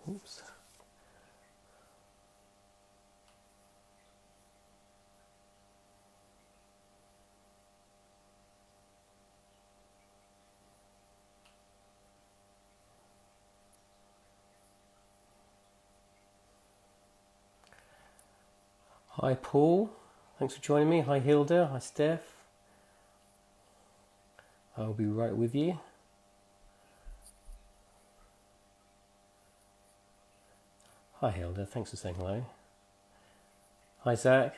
Oops. Hi Paul, thanks for joining me. Hi Hilda, hi Steph. I'll be right with you. Hi Hilda, thanks for saying hello. Hi Zach.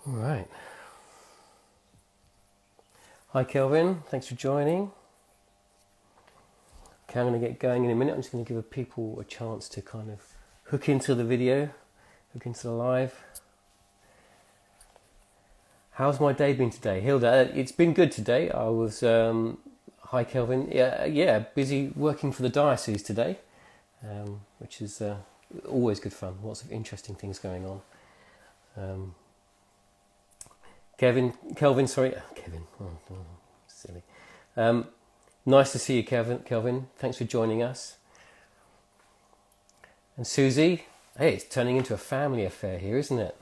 All right. Hi Kelvin, thanks for joining. Okay, I'm going to get going in a minute. I'm just going to give people a chance to kind of hook into the video, hook into the live. How's my day been today? Hilda, it's been good today. I was, hi Kelvin, yeah, busy working for the diocese today, which is always good fun. Lots of interesting things going on. Kelvin, silly. Nice to see you, Kelvin. Thanks for joining us. And Susie, hey, it's turning into a family affair here, isn't it?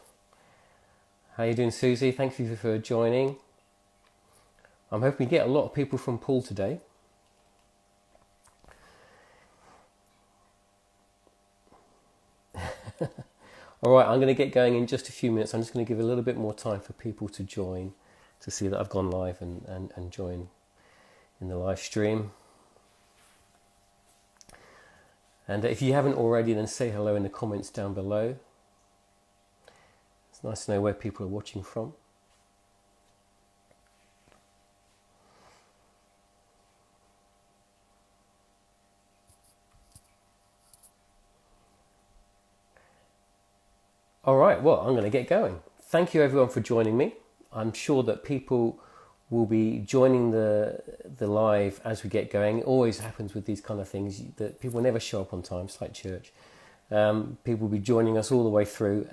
How you doing, Susie? Thank you for joining. I'm hoping we get a lot of people from Poole today. All right, I'm going to get going in just a few minutes. I'm just going to give a little bit more time for people to join, to see that I've gone live and join in the live stream. And if you haven't already, then say hello in the comments down below. It's nice to know where people are watching from. All right, well, I'm going to get going. Thank you everyone for joining me. I'm sure that people will be joining the live as we get going. It always happens with these kind of things that people never show up on time. It's like church. People will be joining us all the way through.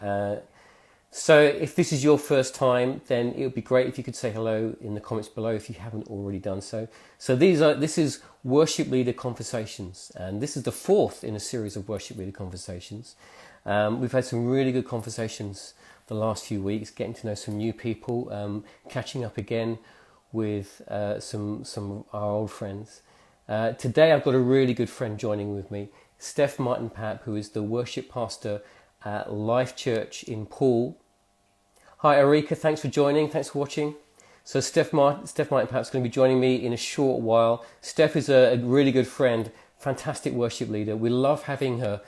So if this is your first time, then it would be great if you could say hello in the comments below if you haven't already done so. So this is Worship Leader Conversations, and this is the fourth in a series of Worship Leader Conversations. We've had some really good conversations the last few weeks, getting to know some new people, catching up again with some of our old friends. Today I've got a really good friend joining with me, Steph Martin-Papp, who is the worship pastor at Life Church in Poole. Hi Erika, thanks for joining, thanks for watching. So Steph Martin-Papp is going to be joining me in a short while. Steph is a really good friend, fantastic worship leader. We love having her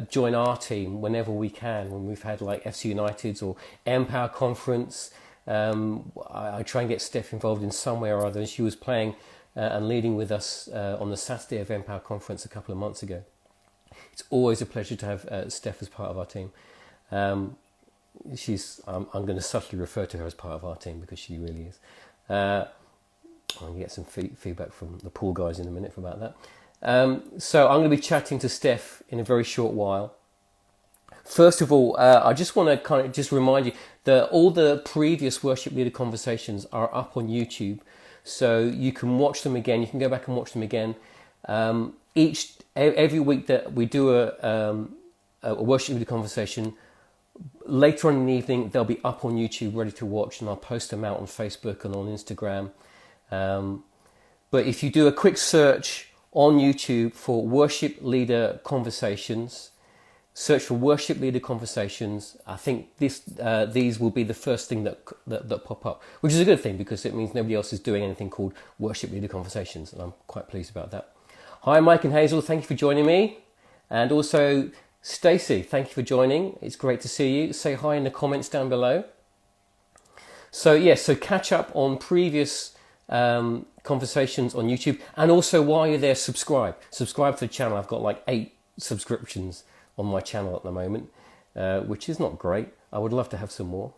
join our team whenever we can, when we've had like FC United's or Empower Conference. I try and get Steph involved in some way or other, and she was playing and leading with us on the Saturday of Empower Conference a couple of months ago. It's always a pleasure to have Steph as part of our team. I'm going to subtly refer to her as part of our team because she really is. I'm going to get some feedback from the Poole guys in a minute about that. So I'm going to be chatting to Steph in a very short while. First of all, I just want to kind of just remind you that all the previous worship leader conversations are up on YouTube, so you can watch them again. You can go back and watch them again. Every week that we do a worship leader conversation, later on in the evening they'll be up on YouTube ready to watch, and I'll post them out on Facebook and on Instagram. But if you do a quick search on YouTube for worship leader conversations, search for worship leader conversations, I think these will be the first thing that pop up, which is a good thing because it means nobody else is doing anything called worship leader conversations, and I'm quite pleased about that. Hi Mike and Hazel, thank you for joining me, and also Stacey, thank you for joining. It's great to see you. Say hi in the comments down below. So catch up on previous conversations on YouTube, and also while you're there, subscribe to the channel. I've got like 8 subscriptions on my channel at the moment, which is not great. I would love to have some more.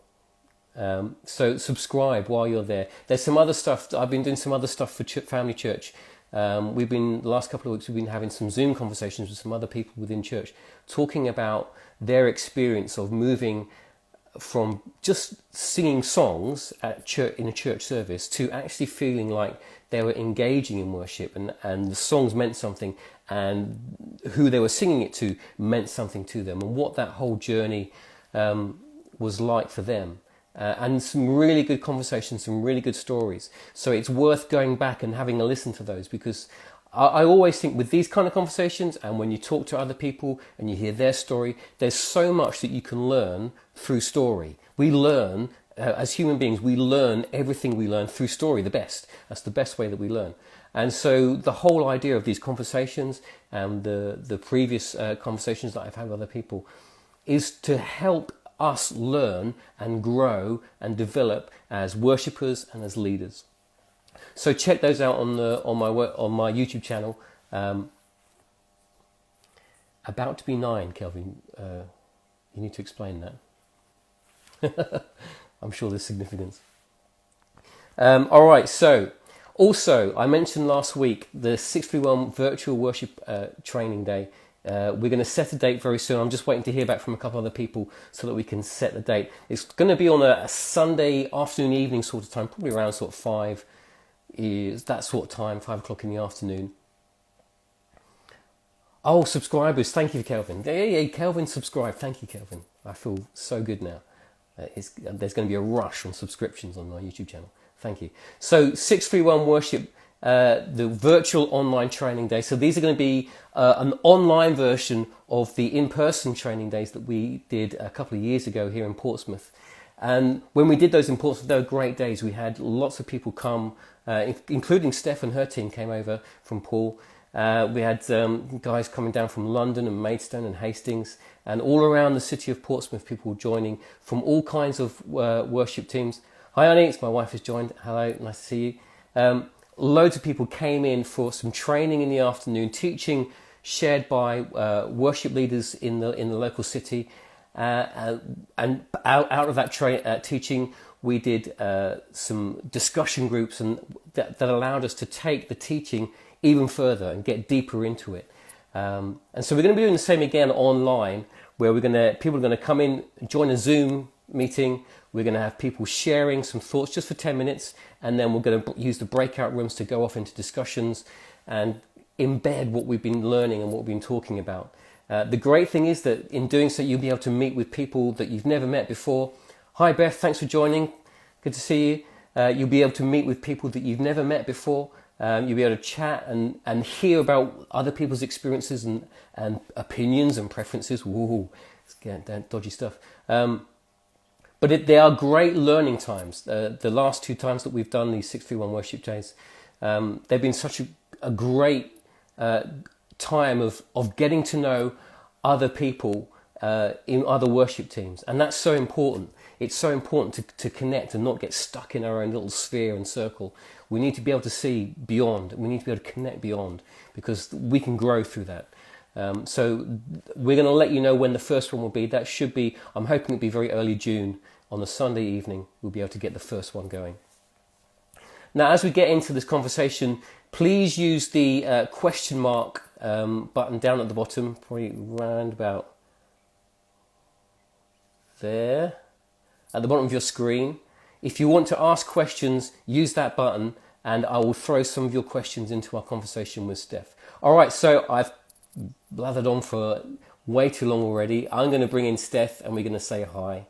So subscribe while you're there. There's some other stuff. I've been doing some other stuff for Family Church. The last couple of weeks, we've been having some Zoom conversations with some other people within church, talking about their experience of moving from just singing songs at church, in a church service, to actually feeling like they were engaging in worship, and the songs meant something, and who they were singing it to meant something to them, and what that whole journey was like for them. And some really good conversations, some really good stories. So it's worth going back and having a listen to those, because I always think with these kind of conversations, and when you talk to other people and you hear their story, there's so much that you can learn through story. We learn, as human beings, we learn everything we learn through story, the best. That's the best way that we learn. And so the whole idea of these conversations and the previous conversations that I've had with other people is to help us learn and grow and develop as worshippers and as leaders. So check those out on my YouTube channel. About to be 9, Kelvin. You need to explain that. I'm sure there's significance. All right. So also, I mentioned last week the 631 Virtual Worship Training Day. We're going to set a date very soon. I'm just waiting to hear back from a couple other people so that we can set the date. It's going to be on a Sunday afternoon, evening sort of time, probably around sort of 5 is that sort of time, 5 o'clock in the afternoon. Oh, subscribers, thank you, Kelvin. Yeah, Kelvin subscribed. Thank you, Kelvin. I feel so good now. There's going to be a rush on subscriptions on my YouTube channel. Thank you. So 631 Worship, the virtual online training day. So these are going to be an online version of the in-person training days that we did a couple of years ago here in Portsmouth. And when we did those in Portsmouth, they were great days. We had lots of people come, including Steph and her team came over from Poole. We had guys coming down from London and Maidstone and Hastings, and all around the city of Portsmouth, people joining from all kinds of worship teams. Hi, Annie, it's my wife has joined. Hello, nice to see you. Loads of people came in for some training in the afternoon, teaching shared by worship leaders in the local city. And out of that teaching, we did some discussion groups, and that allowed us to take the teaching even further and get deeper into it. And so we're going to be doing the same again online, where people are going to come in, join a Zoom meeting. We're going to have people sharing some thoughts just for 10 minutes, and then we're going to use the breakout rooms to go off into discussions and embed what we've been learning and what we've been talking about. The great thing is that in doing so, you'll be able to meet with people that you've never met before. Hi, Beth. Thanks for joining. Good to see you. You'll be able to meet with people that you've never met before. You'll be able to chat and hear about other people's experiences and opinions and preferences. Whoa, it's getting dodgy stuff. But they are great learning times. The last 2 times that we've done these 631 worship days, they've been such a great time of getting to know other people in other worship teams, and that's so important. It's so important to connect and not get stuck in our own little sphere and circle. We need to be able to see beyond. We need to be able to connect beyond, because we can grow through that. So we're going to let you know when the first one will be. That should be, I'm hoping it'll be very early June. On the Sunday evening, we'll be able to get the first one going. Now, as we get into this conversation, please use the question mark button down at the bottom, probably round about there, at the bottom of your screen. If you want to ask questions, use that button, and I will throw some of your questions into our conversation with Steph. All right, so I've blathered on for way too long already. I'm going to bring in Steph, and we're going to say hi,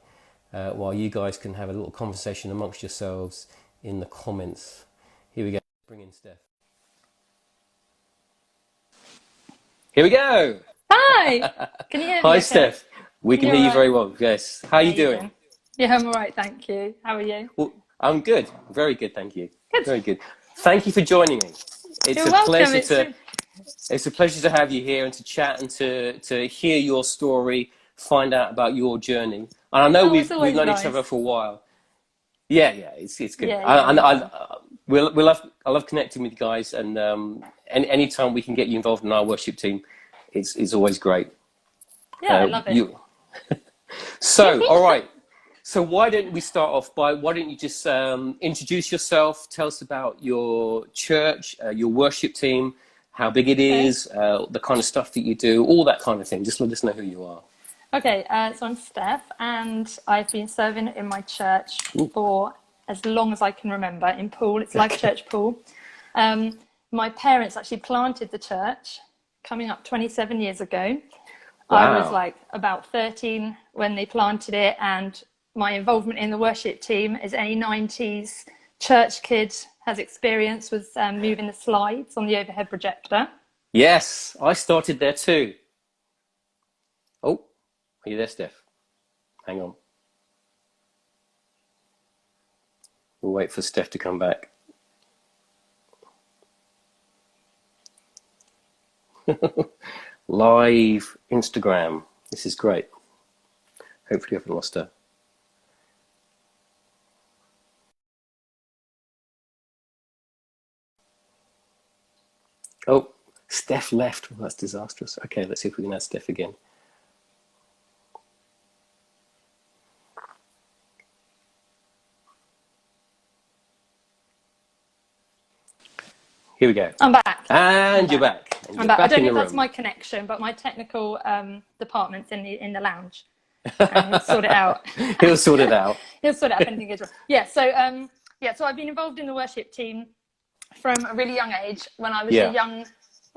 while you guys can have a little conversation amongst yourselves in the comments. Here we go. Bring in Steph. Here we go. Hi. Can you hear me? Hi, okay? Steph. We can hear you very well. Yes. How are you doing? Yeah, I'm all right. Thank you. How are you? Well, I'm good. Very good. Thank you. Good. Very good. Thank you for joining me. You're welcome. It's a pleasure to have you here and to chat and to hear your story, find out about your journey. And I know we've known each other for a while. Yeah, it's good. Yeah, I love connecting with you guys, and any time we can get you involved in our worship team, it's always great. Yeah, I love it. So, all right. So why don't we start off by, why don't you just introduce yourself, tell us about your church, your worship team, how big it is, the kind of stuff that you do, all that kind of thing. Just let us know who you are. Okay, so I'm Steph, and I've been serving in my church for as long as I can remember in Poole. It's Life Church Poole. My parents actually planted the church coming up 27 years ago. Wow. I was like about 13 when they planted it, and my involvement in the worship team, as any 90s church kid has experienced, was moving the slides on the overhead projector. Yes, I started there too. Oh, are you there, Steph? Hang on. We'll wait for Steph to come back. Live Instagram. This is great. Hopefully you haven't lost her. Oh, Steph left. Well, that's disastrous. Okay, let's see if we can add Steph again. Here we go. I'm back. And you're back. And I'm back. I don't know if that's my connection, but my technical department's in the lounge. And he'll sort it out. He'll sort it out. He'll sort it out if anything goes wrong. Yeah. So I've been involved in the worship team from a really young age. When I was young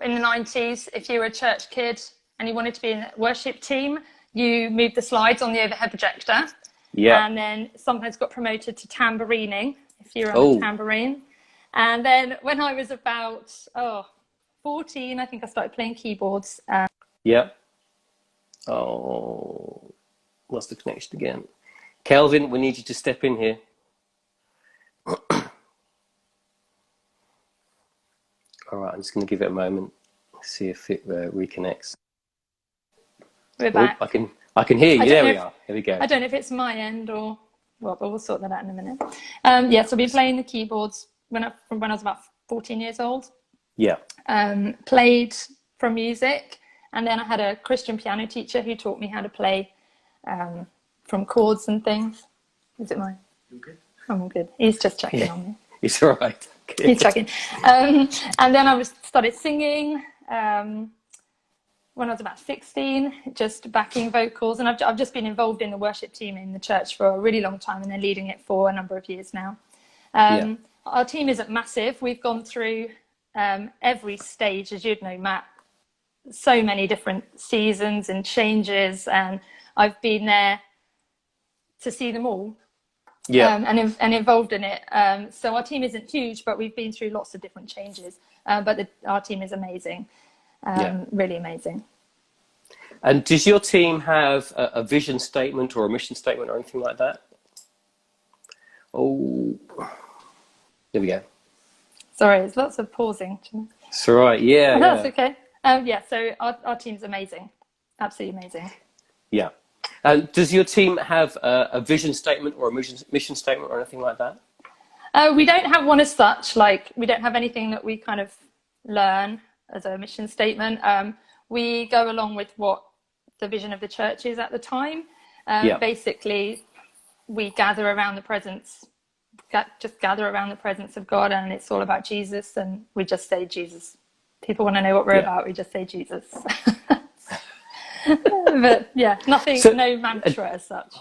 in the 90s, if you were a church kid and you wanted to be in a worship team, you moved the slides on the overhead projector. Yeah. And then sometimes got promoted to tambourining if you were on a tambourine. And then when I was about 14, I think I started playing keyboards. Yeah. Oh, lost the connection again. Kelvin, we need you to step in here. All right, I'm just going to give it a moment, see if it reconnects. We're back. I can hear you. There we are. Here we go. I don't know if it's my end or what, but we'll sort that out in a minute. So I've been playing the keyboards from when I was about 14 years old. Yeah. Played from music, and then I had a Christian piano teacher who taught me how to play from chords and things. Is it mine? You're good. I'm good. He's just checking on me. It's all right. Good. He's checking. And then I started singing when I was about 16, just backing vocals, and I've just been involved in the worship team in the church for a really long time, and then leading it for a number of years now. Our team isn't massive. We've gone through every stage, as you'd know, Matt, so many different seasons and changes, and I've been there to see them all. And involved in it. So our team isn't huge, but we've been through lots of different changes. But our team is amazing, really amazing. And does your team have a vision statement or a mission statement or anything like that? Oh, there we go. Sorry, there's lots of pausing. It's all right. Yeah, that's okay. So our team's amazing, absolutely amazing. Yeah. Does your team have a vision statement or a mission statement or anything like that? We don't have one as such. Like, we don't have anything that we kind of learn as a mission statement. We go along with what the vision of the church is at the time. Basically, we gather around the presence of God, and it's all about Jesus, and we just say Jesus. People want to know what we're about, we just say Jesus. But nothing, no mantra as such.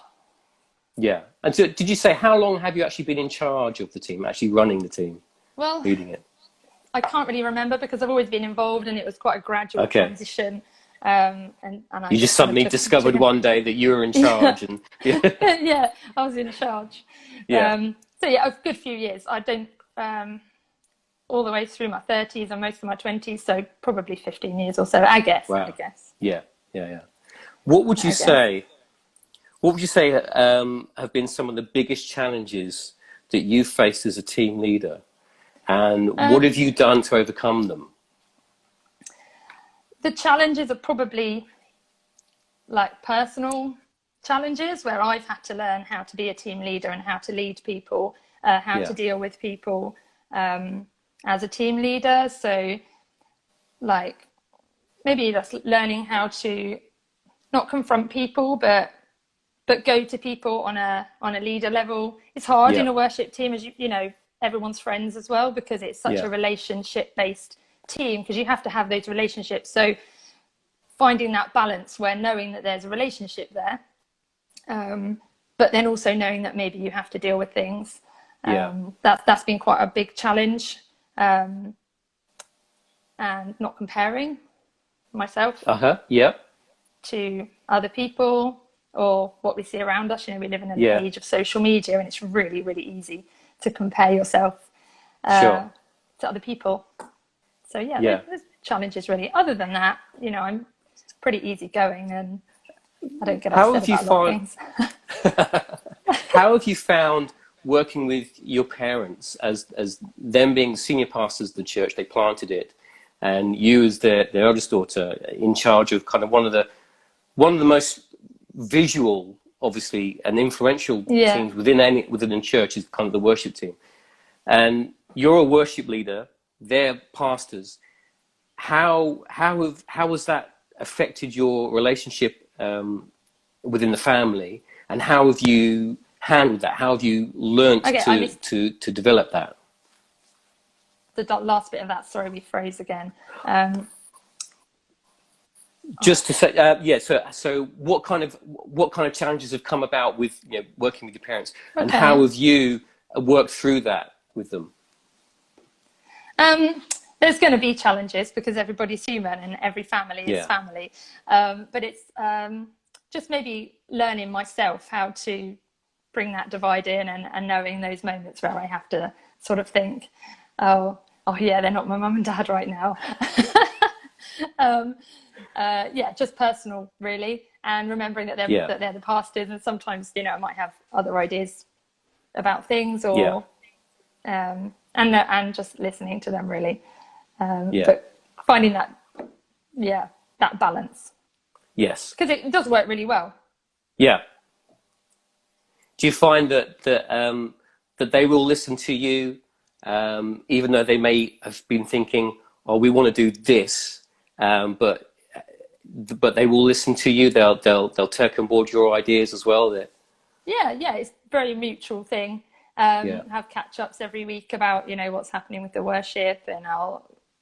Yeah. And so did you say, how long have you actually been in charge of the team, actually running the team, leading it? I can't really remember, because I've always been involved, and it was quite a gradual transition. And you just suddenly discovered one day that you were in charge. And I was in charge. A good few years. I don't all the way through my 30s and most of my 20s, so probably 15 years or so, I guess. Wow. Yeah. What would you say have been some of the biggest challenges that you've faced as a team leader, and what have you done to overcome them? The challenges are probably like personal challenges, where I've had to learn how to be a team leader and how to lead people, how to deal with people as a team leader. So like maybe just learning how to not confront people, but go to people on a leader level. It's hard in a worship team, as you know, everyone's friends as well, because it's such a relationship based team, because you have to have those relationships. So finding that balance where knowing that there's a relationship there, but then also knowing that maybe you have to deal with things. That's been quite a big challenge, and not comparing myself to other people or what we see around us. You know, we live in an age of social media, and it's really, really easy to compare yourself to other people. So there's challenges really. Other than that, you know, I'm pretty easygoing, and I don't get upset about a lot of things. How have you found working with your parents as them being senior pastors of the church? They planted it, and you as their eldest daughter in charge of kind of one of the most visual, obviously, and influential teams within a church is kind of the worship team. And you're a worship leader, they're pastors. How has that affected your relationship within the family, and how have you handled that? How have you learned to develop that? The last bit of that, sorry, rephrase again. Just to say, So what kind of challenges have come about with, you know, working with your parents, and how have you worked through that with them? There's going to be challenges because everybody's human and every family is family. But it's just maybe learning myself how to bring that divide in, and knowing those moments where I have to sort of think, oh yeah, they're not my mum and dad right now. Just personal really, and remembering that they're the pastors, and sometimes, you know, I might have other ideas about things, or and just listening to them really. But finding that balance. Yes. Because it does work really well. Yeah. Do you find that they will listen to you, even though they may have been thinking, "Oh, we want to do this," but they will listen to you. They'll take on board your ideas as well. Yeah, it's a very mutual thing. Have catch-ups every week about, you know, what's happening with the worship, and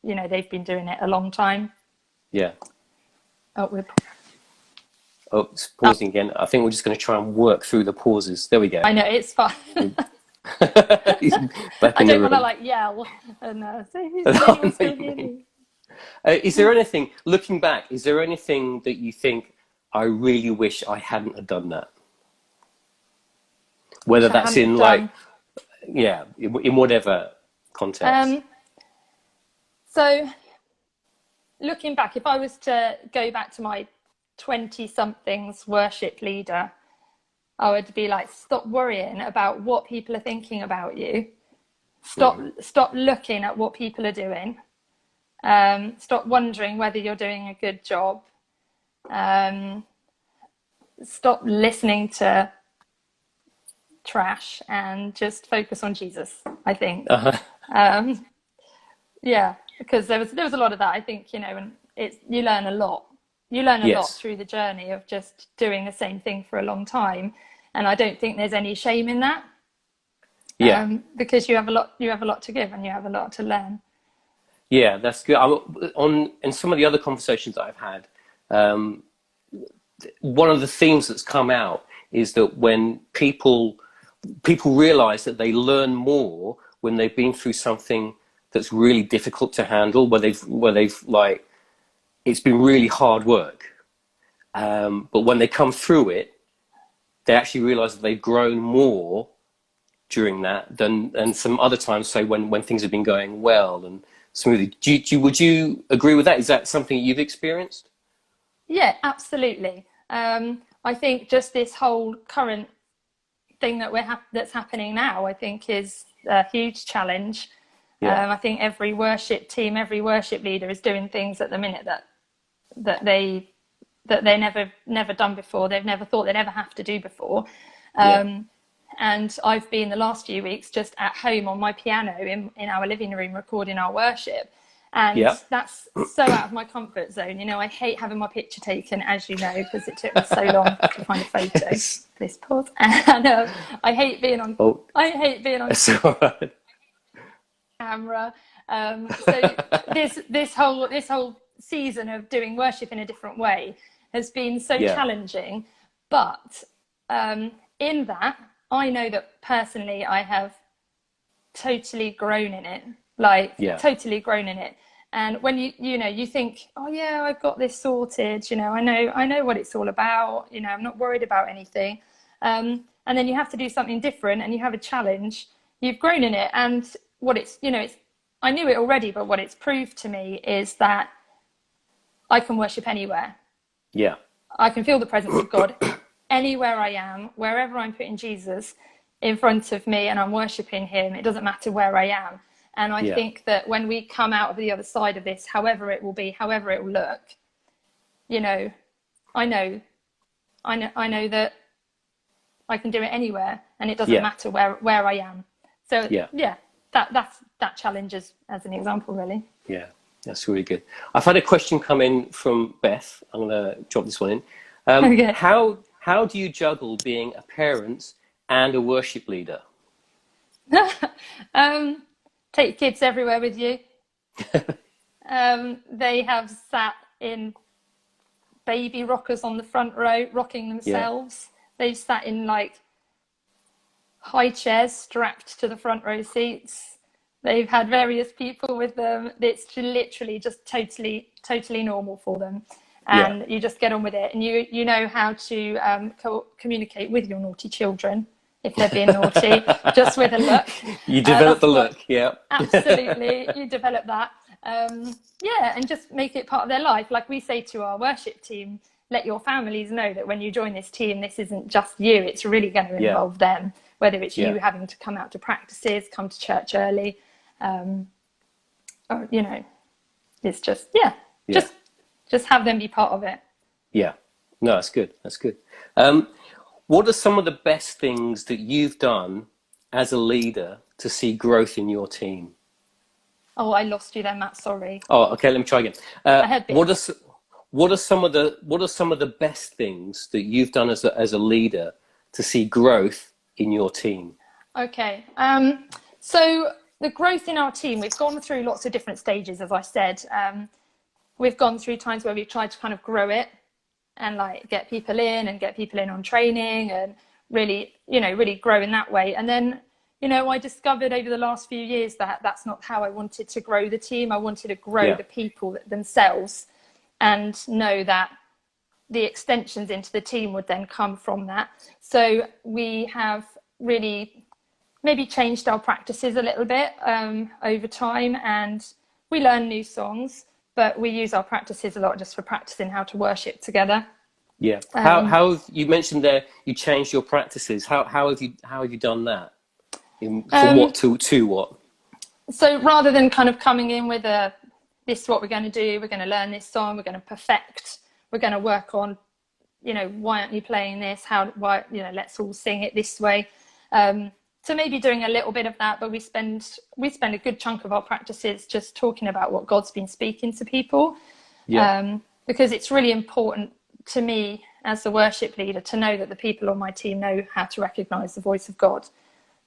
you know, they've been doing it a long time. Yeah. It's pausing again. I think we're just going to try and work through the pauses. There we go. I know, it's fine. I don't want to like yell and say, "Who's still hear me?" Is there anything, looking back, is there anything that you think, I really wish I hadn't have done that? Whether that's in in whatever context. So looking back, if I was to go back to my 20-somethings worship leader, I would be like, stop worrying about what people are thinking about you. Stop looking at what people are doing. Stop wondering whether you're doing a good job. Stop listening to trash and just focus on Jesus, I think. Because there was a lot of that, I think, you know, and you learn a lot. You learn a lot through the journey of just doing the same thing for a long time, and I don't think there's any shame in that. Because you have a lot to give, and you have a lot to learn. Yeah, that's good. In some of the other conversations that I've had, one of the themes that's come out is that when people realize that they learn more when they've been through something that's really difficult to handle, where they've like, it's been really hard work, but when they come through it, they actually realize that they've grown more during that than some other times, say when things have been going well and smoothly. Would you agree with that? Is that something you've experienced? Yeah, absolutely. I think just this whole current thing that's happening now, I think, is a huge challenge. I think every worship team, every worship leader is doing things at the minute that they never done before. They've never thought they'd ever have to do before. And I've been the last few weeks just at home on my piano in our living room recording our worship. And that's so out of my comfort zone. You know, I hate having my picture taken, as you know, because it took me so long to find a photo. This pause. And I hate being on. I hate being on camera. So this whole season of doing worship in a different way has been so challenging. But in that, I know that personally I have totally grown in it, totally grown in it. And when you think, oh yeah, I've got this sorted, I know what it's all about, I'm not worried about anything. And then you have to do something different and you have a challenge, you've grown in it. And what I knew it already, but what it's proved to me is that I can worship anywhere. Yeah. I can feel the presence of God anywhere I am, wherever I'm putting Jesus in front of me and I'm worshiping him. It doesn't matter where I am. And I think that when we come out of the other side of this, however it will be, however it will look, I know that I can do it anywhere, and it doesn't matter where I am. So that challenges as an example, really. Yeah, that's really good. I've had a question come in from Beth. I'm going to drop this one in. Okay. How do you juggle being a parent and a worship leader? Take your kids everywhere with you. They have sat in baby rockers on the front row, rocking themselves. They've sat in high chairs strapped to the front row seats. They've had various people with them. It's literally just totally normal for them. And you just get on with it. And you know how to communicate with your naughty children if they're being naughty, just with a look. You develop the look, Absolutely, you develop that. And just make it part of their life. Like we say to our worship team, let your families know that when you join this team, this isn't just you, it's really going to involve them, whether it's you having to come out to practices, come to church early, or, it's just, just have them be part of it. Yeah, no, that's good. What are some of the best things that you've done as a leader to see growth in your team? Oh, I lost you there, Matt. Sorry. Oh, okay. Let me try again. I heard what are some of the best things that you've done as a leader to see growth in your team? Okay. So the growth in our team, we've gone through lots of different stages, as I said. We've gone through times where we've tried to kind of grow it and get people in on training and really grow in that way. And then, I discovered over the last few years that that's not how I wanted to grow the team. I wanted to grow the people themselves and know that the extensions into the team would then come from that. So we have really maybe changed our practices a little bit over time, and we learn new songs, but we use our practices a lot just for practicing how to worship together. Yeah. How have you mentioned there you changed your practices? How have you done that? From what to what? So rather than kind of coming in with this is what we're going to do, we're going to learn this song, we're going to perfect, we're going to work on, why aren't you playing this? Why let's all sing it this way. So maybe doing a little bit of that, but we spend a good chunk of our practices just talking about what God's been speaking to people. Because it's really important to me as the worship leader to know that the people on my team know how to recognize the voice of God.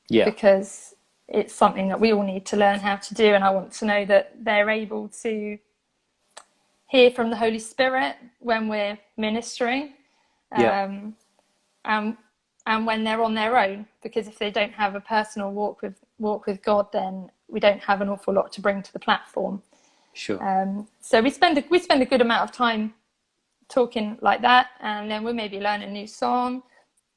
Because it's something that we all need to learn how to do, and I want to know that they're able to hear from the Holy Spirit when we're ministering, and when they're on their own, because if they don't have a personal walk with God, then we don't have an awful lot to bring to the platform. Sure. So we spend a good amount of time talking like that, and then we maybe learn a new song,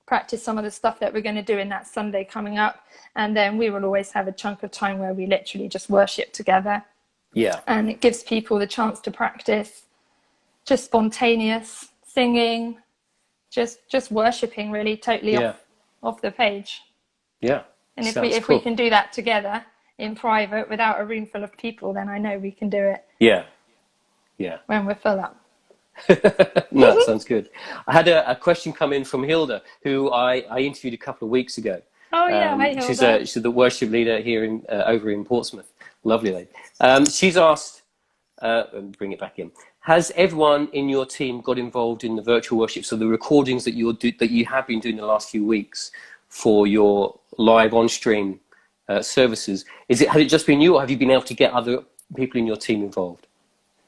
practice some of the stuff that we're going to do in that Sunday coming up, and then we will always have a chunk of time where we literally just worship together. And it gives people the chance to practice just spontaneous singing, just worshiping, really totally off the page. And if we can do that together in private without a room full of people, then I know we can do it when we're full up. No, that sounds good. I had a question come in from Hilda, who I interviewed a couple of weeks ago. Oh yeah, hi Hilda. She's the worship leader here over in Portsmouth. Lovely lady. She's asked, bring it back in. Has everyone in your team got involved in the virtual worship? So the recordings that you have been doing the last few weeks for your live on stream services, has it just been you, or have you been able to get other people in your team involved?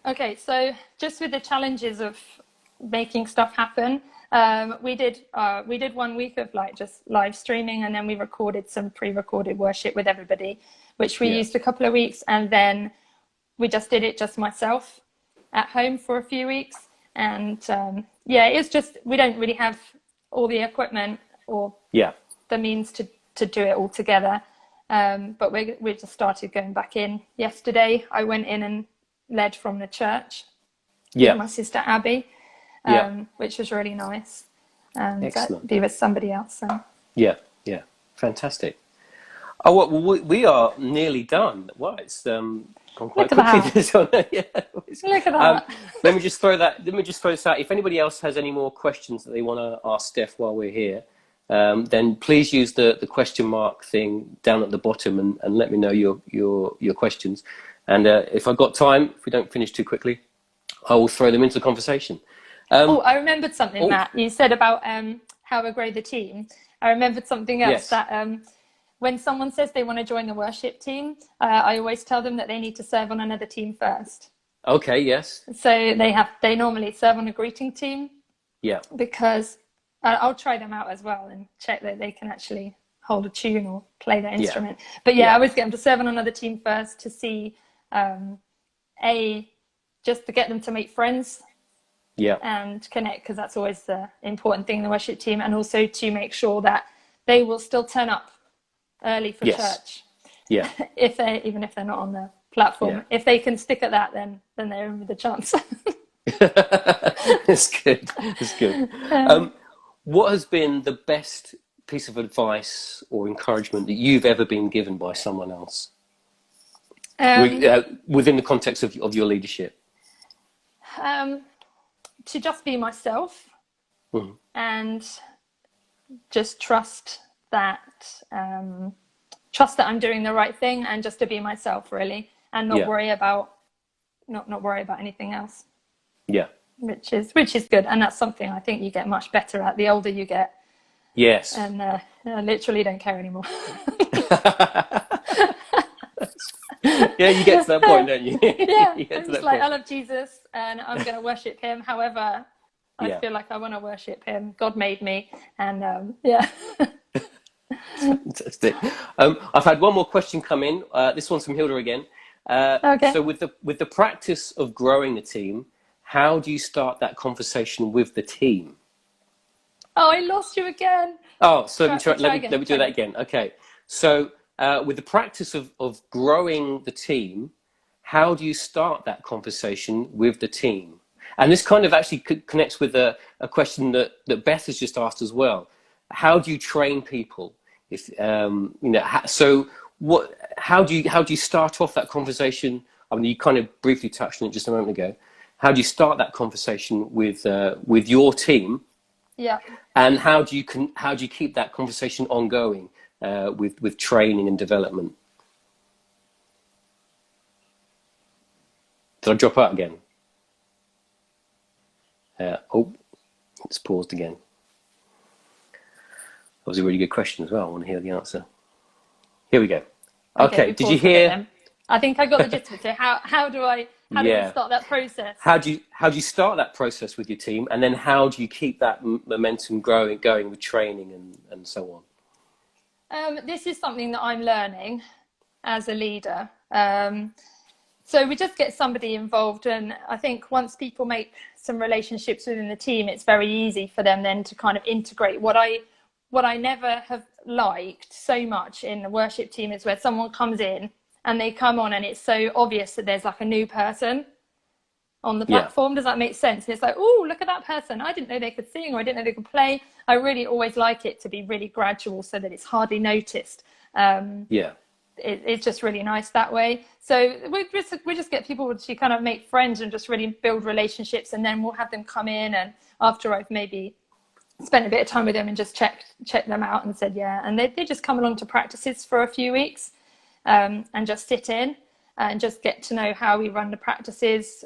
Okay, so just with the challenges of making stuff happen, we did 1 week of like just live streaming, and then we recorded some pre-recorded worship with everybody, which we used a couple of weeks, and then we just did it just myself at home for a few weeks. And it's just, we don't really have all the equipment or the means to do it all together. But we just started going back in yesterday. I went in and led from the church with my sister Abby, which was really nice. And be with somebody else. So. Yeah, fantastic. Oh, well, we are nearly done. Wow, it's gone quite quickly. Look at that. Let me just throw this out. If anybody else has any more questions that they want to ask Steph while we're here, then please use the question mark thing down at the bottom and let me know your questions. And if I've got time, if we don't finish too quickly, I will throw them into the conversation. I remembered something, Matt. You said about how we grow the team. I remembered something else that when someone says they want to join the worship team, I always tell them that they need to serve on another team first. Okay, yes. So they normally serve on a greeting team. Yeah. Because I'll try them out as well and check that they can actually hold a tune or play their instrument. But I always get them to serve on another team first to see, just to get them to make friends. And connect, because that's always the important thing in the worship team, and also to make sure that they will still turn up early for church. Even if they're not on the platform. If they can stick at that, then they're in with a chance. That's good. What has been the best piece of advice or encouragement that you've ever been given by someone else within the context of your leadership? To just be myself and just trust that I'm doing the right thing, and just to be myself really, and not worry about anything else. Which is good, and that's something I think you get much better at the older you get. And I literally don't care anymore. You get to that point, don't you? It's like, I love Jesus and I'm going to worship him. However, I feel like I want to worship him. God made me, and Fantastic. I've had one more question come in. This one's from Hilda again. So with the practice of growing the team, how do you start that conversation with the team? Oh, I lost you again. Oh, so let me do that again. Okay. So with the practice of growing the team, how do you start that conversation with the team? And this kind of actually connects with a question that Beth has just asked as well. How do you train people? How do you start off that conversation? I mean, you kind of briefly touched on it just a moment ago. How do you start that conversation with your team? And how do you keep that conversation ongoing with training and development? Did I drop out again? It's paused again. That was a really good question as well. I want to hear the answer. Here we go. Okay, did you hear? I think I got the gist of it. So how do we start that process? How do you start that process with your team, and then how do you keep that momentum going with training and so on? This is something that I'm learning as a leader. So we just get somebody involved, and I think once people make some relationships within the team, it's very easy for them then to kind of integrate. What I never have liked so much in the worship team is where someone comes in and they come on and it's so obvious that there's like a new person on the platform. Does that make sense? And it's like, oh, look at that person. I didn't know they could sing, or I didn't know they could play. I really always like it to be really gradual so that it's hardly noticed. It's just really nice that way. So we just get people to kind of make friends and just really build relationships, and then we'll have them come in, and after I've maybe spent a bit of time with them and just check them out and said and they just come along to practices for a few weeks and just sit in and just get to know how we run the practices,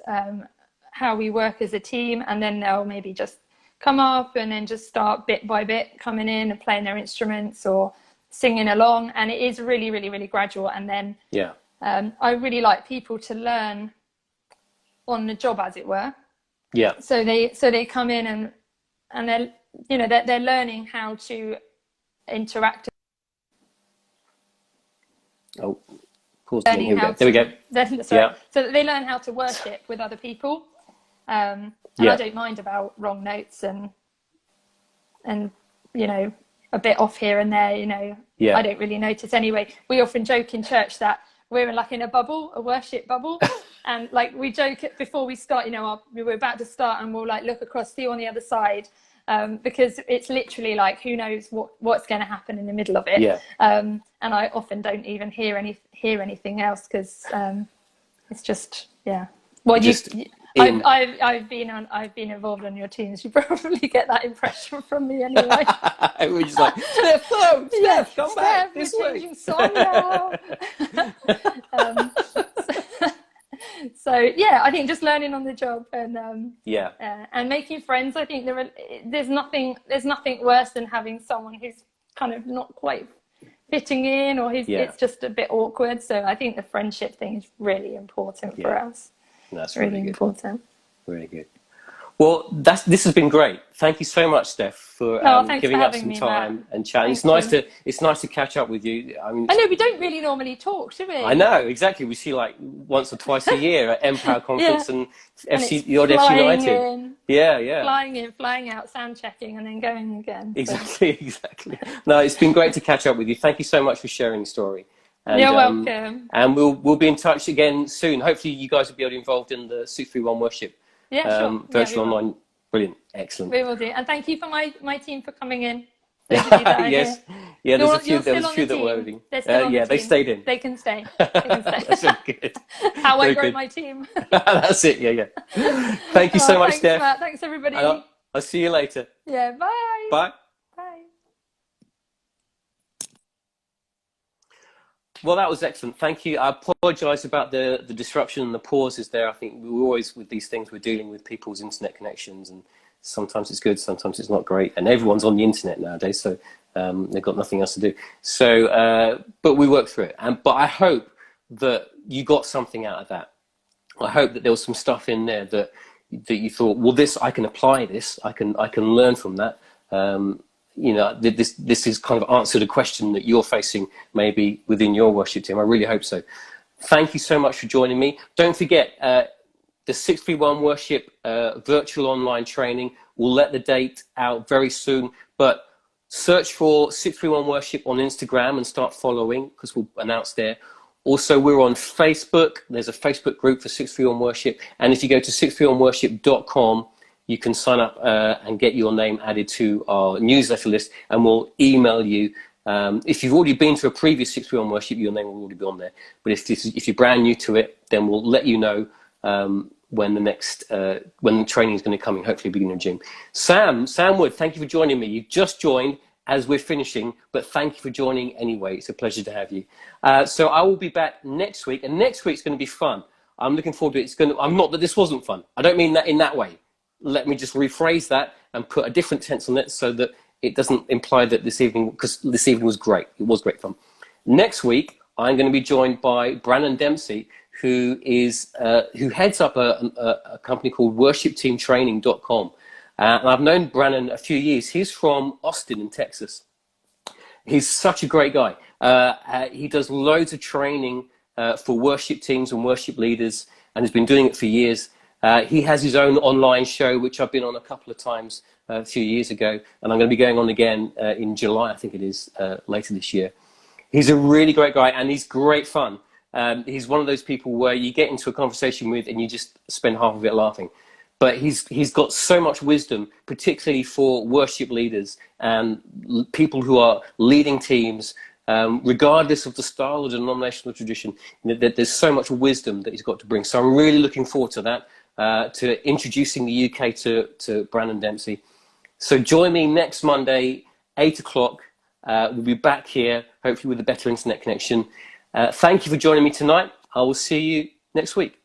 how we work as a team, and then they'll maybe just come up and then just start bit by bit coming in and playing their instruments or singing along. And it is really, really, really gradual. And then I really like people to learn on the job, as it were. Yeah. So they come in and they're, you know, they're learning how to interact. Oh, pause again. Here we go. There we go. Sorry. Yeah. So that they learn how to worship with other people. And Yeah. I don't mind about wrong notes and you know, a bit off here and there, you know. Yeah. I don't really notice anyway. We often joke in church that we're like in a bubble, a worship bubble. And like we joke before we start, you know, we're about to start and we'll like look across, see you on the other side. Because it's literally like, who knows what's going to happen in the middle of it. Yeah. And I often don't even hear anything else because it's just, yeah. Well, I've been involved on your teams. You probably get that impression from me anyway. We're just like, Steph, come back this we're way. changing song now. So yeah, I think just learning on the job and and making friends. I think there's nothing worse than having someone who's kind of not quite fitting in, or it's just a bit awkward. So I think the friendship thing is really important for us. That's really important. Really good. Well, this has been great. Thank you so much, Steph, for giving up some time and chatting. It's nice to catch up with you. I mean, I know we don't really normally talk, do we? I know, exactly. We see like once or twice a year at Empower Conference and the odd FC United. Flying in, flying out, sound checking, and then going again. Exactly. No, it's been great to catch up with you. Thank you so much for sharing your story. And, you're welcome. And we'll be in touch again soon. Hopefully, you guys will be able to be involved in the 631 worship. Yeah, sure. Virtual online. Brilliant. Excellent. We will do. And thank you for my team for coming in. Yes. Yeah, there was a few that were leaving. They stayed in. They can stay. That's so good. How I grow my team. That's it. Yeah. Thank you so much, thanks, Steph. Matt. Thanks, everybody. I'll see you later. Yeah, bye. Bye. Bye. Well, that was excellent. Thank you. I apologise about the disruption and the pauses there. I think we're always, with these things, we're dealing with people's internet connections, and sometimes it's good, sometimes it's not great. And everyone's on the internet nowadays, so they've got nothing else to do. So, but we work through it. But I hope that you got something out of that. I hope that there was some stuff in there that you thought, well, I can apply this. I can learn from that. You know, this is kind of answered a question that you're facing maybe within your worship team. I really hope so. Thank you so much for joining me. Don't forget the 631 Worship virtual online training. We'll let the date out very soon, but search for 631 Worship on Instagram and start following, because we'll announce there. Also, we're on Facebook. There's a Facebook group for 631 Worship. And if you go to 631worship.com, you can sign up and get your name added to our newsletter list, and we'll email you. If you've already been to a previous 631 Worship, your name will already be on there. But if you're brand new to it, then we'll let you know when the training is going to come in, hopefully beginning of June. Sam Wood, thank you for joining me. You've just joined as we're finishing, but thank you for joining anyway. It's a pleasure to have you. So I will be back next week, and next week's going to be fun. I'm looking forward to it. I'm not that this wasn't fun. I don't mean that in that way. Let me just rephrase that and put a different tense on it so that it doesn't imply that this evening, because this evening was great. It was great fun. Next week, I'm going to be joined by Brannon Dempsey, who heads up a company called worshipteamtraining.com. And I've known Brannon a few years. He's from Austin in Texas. He's such a great guy. He does loads of training for worship teams and worship leaders, and has been doing it for years. He has his own online show, which I've been on a couple of times a few years ago, and I'm going to be going on again in July, I think it is, later this year. He's a really great guy, and he's great fun. He's one of those people where you get into a conversation with and you just spend half of it laughing. But he's got so much wisdom, particularly for worship leaders and people who are leading teams, regardless of the style or denominational tradition. There's so much wisdom that he's got to bring. So I'm really looking forward to that. To introducing the UK to Brannon Dempsey. So join me next Monday, 8 o'clock. We'll be back here, hopefully with a better internet connection. Thank you for joining me tonight. I will see you next week.